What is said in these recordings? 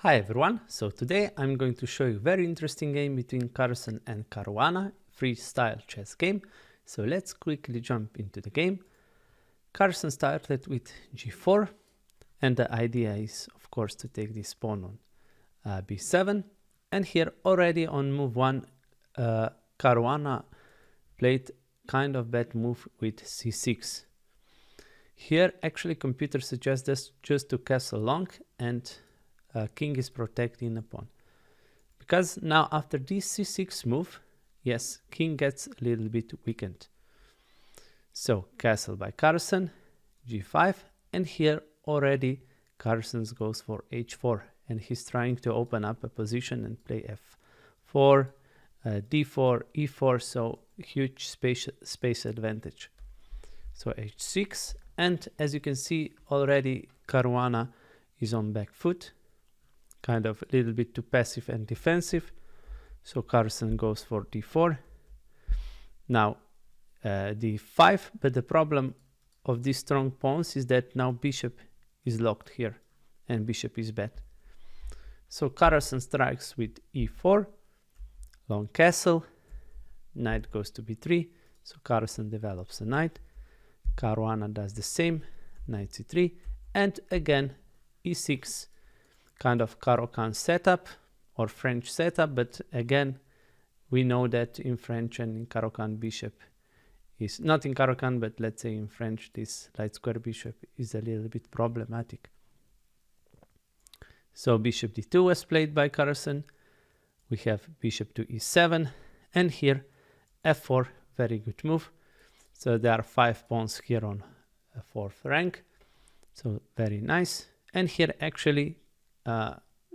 Hi everyone, so today I'm going to show you a very interesting game between Carlsen and Caruana, freestyle chess game. So let's quickly jump into the game. Carlsen started with g4 and the idea is of course to take this pawn on b7, and here already on move 1 Caruana played kind of bad move with c6. Here actually computer suggests us just to castle long and king is protecting the pawn. Because now after this c6 move, yes, king gets a little bit weakened. So castle by Carlsen, g5, and here already Carlsen goes for h4 and he's trying to open up a position and play f4, d4, e4, so huge space advantage. So h6, and as you can see already Caruana is on back foot, kind of a little bit too passive and defensive. So Carlsen goes for d4. Now d5, but the problem of these strong pawns is that now bishop is locked here and bishop is bad. So Carlsen strikes with e4, long castle, knight goes to b3, so Carlsen develops a knight, Caruana does the same, knight c3, and again e6, kind of Carlsen setup or French setup, but again we know that in French and in Carlsen bishop is not in Carlsen, but let's say in French this light square bishop is a little bit problematic. So bishop d2 was played by Carlsen. We have bishop to e7, and here f4, very good move. So there are 5 pawns here on a 4th rank, so very nice. And here actually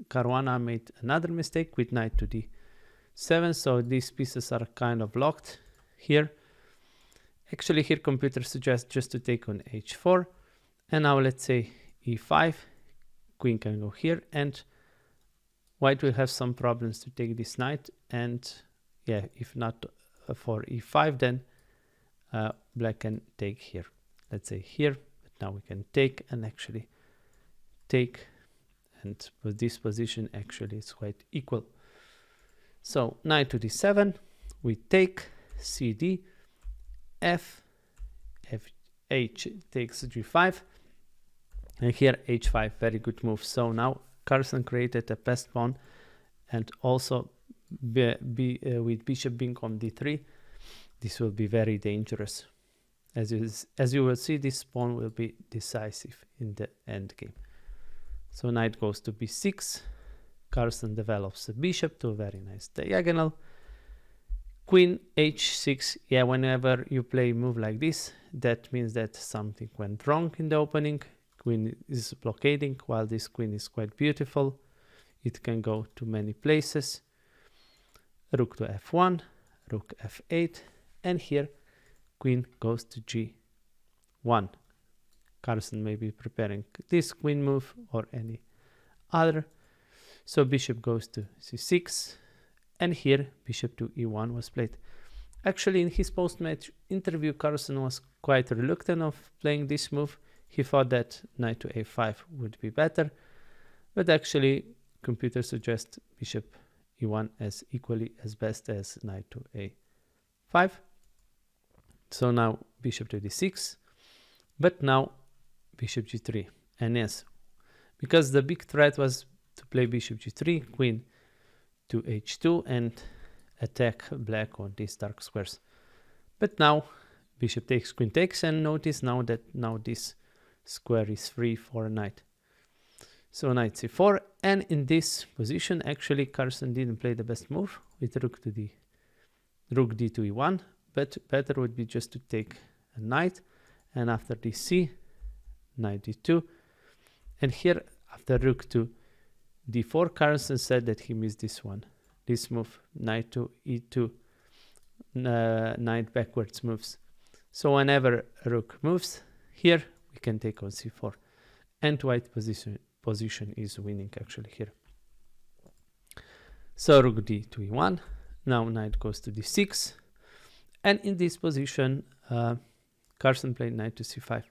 Caruana made another mistake with knight to d7, so these pieces are kind of locked here. Actually here computer suggests just to take on h4, and now let's say e5, queen can go here, and white will have some problems to take this knight, and yeah, if not for e5 then black can take here, let's say here, but now we can take and actually take, and with this position actually it's quite equal. So knight to d7, we take cd, f, h takes g5, and here h5, very good move. So now Carlsen created a passed pawn, and also with bishop being on d3, this will be very dangerous. As you will see, this pawn will be decisive in the end game. So knight goes to b6, Carlsen develops a bishop to a very nice diagonal, queen h6. Yeah, whenever you play a move like this, that means that something went wrong in the opening. Queen is blockading, while this queen is quite beautiful. It can go to many places. Rook to f1, rook f8, and here queen goes to g1. Carlsen may be preparing this queen move or any other. So bishop goes to c6, and here bishop to e1 was played. Actually in his post-match interview Carlsen was quite reluctant of playing this move. He thought that knight to a5 would be better, but actually computer suggests bishop e1 as equally as best as knight to a5. So now bishop to d6, but now bishop g3, and yes, because the big threat was to play bishop g3, queen to h2 and attack black on these dark squares. But now bishop takes, queen takes, and notice now that now this square is free for a knight. So knight c4, and in this position actually Carlsen didn't play the best move with rook d to e1, but better would be just to take a knight, and after dc, knight d2, and here after rook to d4, Carlsen said that he missed this one, this move, knight to e2, knight backwards moves. So whenever rook moves here, we can take on c4, and white position is winning actually here. So rook d to e1, now knight goes to d6, and in this position Carlsen played knight to c5.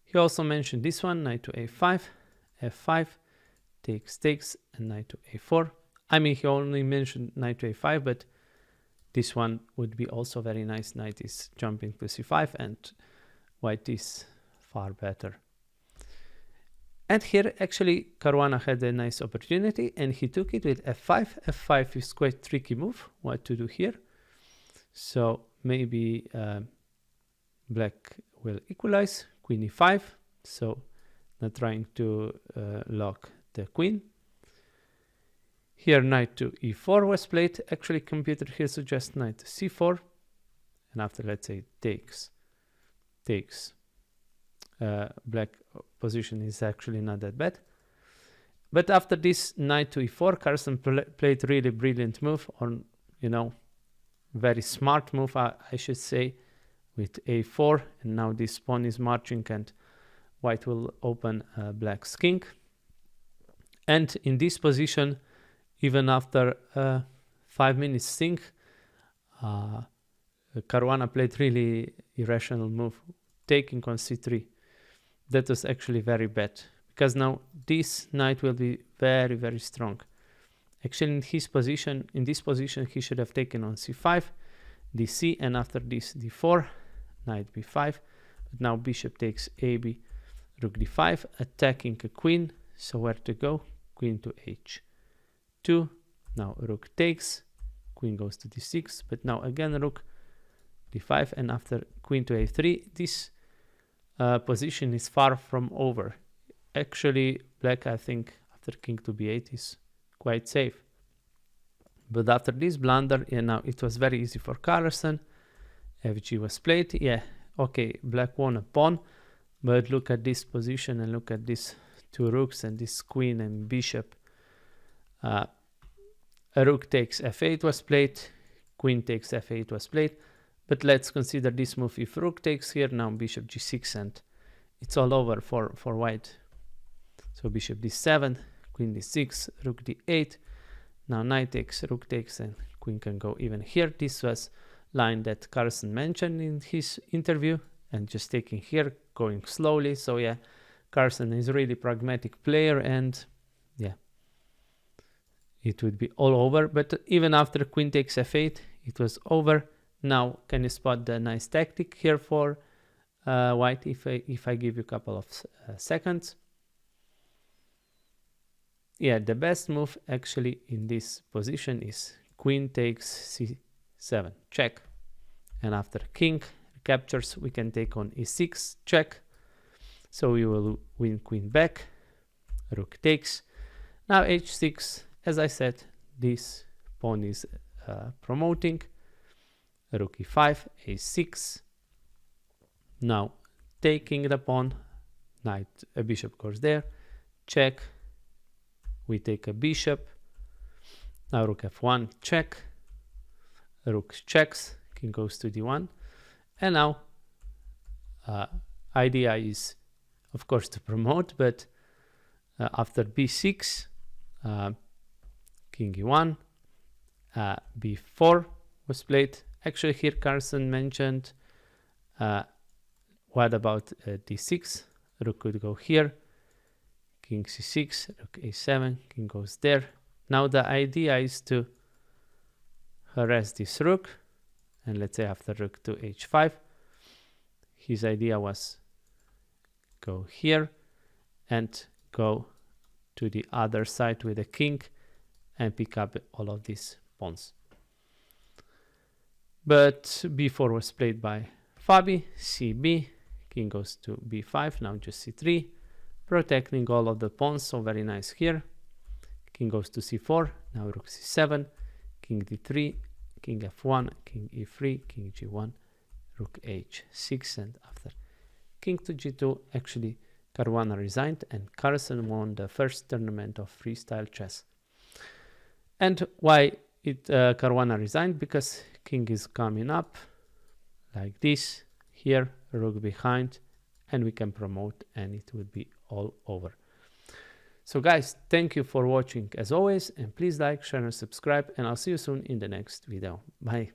He also mentioned this one, knight to a5, f5, takes, and knight to a4. I mean, he only mentioned knight to a5, but this one would be also very nice. Knight is jumping to c5, and white is far better. And here, actually, Caruana had a nice opportunity, and he took it with f5. f5 is quite tricky move, what to do here. So maybe black will equalize, queen e5. So not trying to lock the queen. Here knight to e4 was played. Actually, computer here suggests knight to c4. And after, let's say, takes, black position is actually not that bad. But after this knight to e4, Carlsen played really brilliant move, or, you know, very smart move, I should say, with a4. And now this pawn is marching, and white will open black's king. And in this position, even after 5 minutes sync, Caruana played really irrational move, taking on c3. That was actually very bad, because now this knight will be very, very strong. Actually, in this position, he should have taken on c5, dc, and after this d4, knight b5. But now bishop takes ab, rook d5, attacking a queen. So where to go? Queen to h2. Now rook takes, queen goes to d6, but now again rook d5, and after queen to a3, this position is far from over. Actually, black, I think, after king to b8 is quite safe. But after this blunder, yeah, now it was very easy for Carlsen. fg was played. Yeah, okay, black won a pawn, but look at this position and look at these two rooks and this queen and bishop. A rook takes f8 was played, queen takes f8 was played. But let's consider this move. If rook takes here, now bishop g6, and it's all over for white. So bishop d7, queen d6, rook d8. Now knight takes, rook takes, and queen can go even here. This was line that Carlsen mentioned in his interview, and just taking here, going slowly. So yeah, Carlsen is a really pragmatic player, and yeah, it would be all over. But even after queen takes f8, it was over. Now, can you spot the nice tactic here for white if I give you a couple of seconds? Yeah, the best move actually in this position is queen takes c7, check. And after king captures, we can take on e6, check. So we will win queen back, rook takes. Now h6, as I said, this pawn is promoting. Rook e5, a6. Now taking the pawn, knight, a bishop goes there, check. We take a bishop. Now rook f1, check. Rook checks, king goes to d1. And now idea is, of course, to promote, but after b6, king e1, b4 was played. Actually, here Carlsen mentioned, what about d6? Rook could go here, king c6, rook a7, king goes there. Now the idea is to harass this rook, and let's say after rook to h5, his idea was go here and go to the other side with the king and pick up all of these pawns. But b4 was played by Fabi, cb, king goes to b5, now just c3, protecting all of the pawns, so very nice here. King goes to c4, now rook c7, king d3, king f1, king e3, king g1, rook h6, and after king to g2, actually Caruana resigned and Carlsen won the first tournament of freestyle chess. And why Caruana resigned? Because king is coming up like this, here rook behind, and we can promote and it would be all over. So guys, thank you for watching as always, and please like, share and subscribe, and I'll see you soon in the next video. Bye.